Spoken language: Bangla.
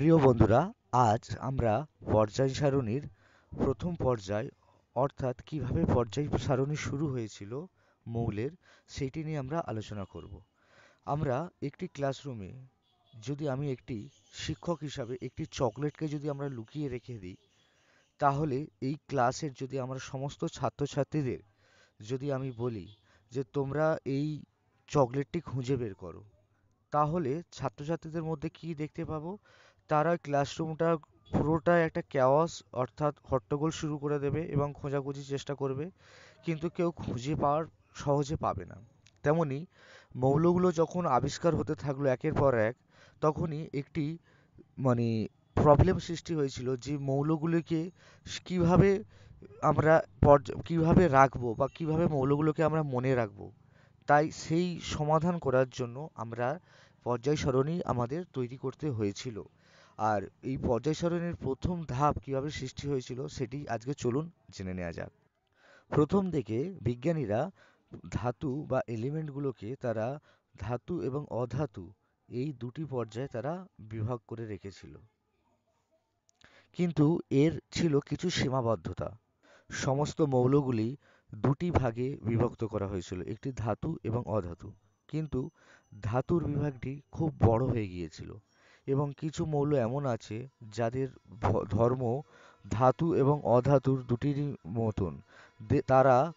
প্রিয় বন্ধুরা, আজ আমরা পর্যায় সারণীর প্রথম পর্যায় অর্থাৎ কিভাবে পর্যায় সারণী শুরু হয়েছিল মৌলের সেইটি নিয়ে আমরা আলোচনা করব। আমরা একটি ক্লাসরুমে যদি আমি একটি শিক্ষক হিসাবে একটি চকলেটকে যদি আমরা লুকিয়ে রেখে দিই, তাহলে এই ক্লাসের যদি আমরা সমস্ত ছাত্রছাত্রীদের যদি আমি বলি যে তোমরা এই চকলেটটি খুঁজে বের করো, তাহলে ছাত্রছাত্রীদের মধ্যে কি দেখতে পাবো? তারা ক্লাসরুমটা পুরোটাই একটা chaos অর্থাৎ হট্টগোল শুরু করে দেবে এবং খোঁজাখুঁজির চেষ্টা করবে, কিন্তু কেউ খুঁজে পাওয়ার সহজে পাবে না। তেমনি মৌলগুলো যখন আবিষ্কার হতে থাকলো একের পর এক, তখনই একটি মানে প্রবলেম সৃষ্টি হয়েছিল যে মৌলগুলিকে কিভাবে আমরা কিভাবে রাখবো বা কিভাবে মৌলগুলোকে আমরা মনে রাখবো। তাই সেই সমাধান করার জন্য আমরা পর্যায় সারণী আমাদের তৈরি করতে হয়েছিল। আর এই পর্যায় সারণীর প্রথম ধাপ কিভাবে সৃষ্টি হয়েছিল সেটি আজকে চলুন জেনে নেওয়া যাক। প্রথম দিকে বিজ্ঞানীরা ধাতু বা এলিমেন্টগুলোকে তারা ধাতু এবং অধাতু এই দুটি পর্যায়ে তারা বিভাগ করে রেখেছিল। কিন্তু এর ছিল কিছু সীমাবদ্ধতা। সমস্ত মৌলগুলি দুটি ভাগে বিভক্ত করা হয়েছিল, একটি ধাতু এবং অধাতু। কিন্তু ধাতুর বিভাগটি খুব বড় হয়ে গিয়েছিল এবং কিছু মৌল এমন আছে যাদের ধর্ম ধাতু এবং অধাতুর দুটিরই মতন। তারা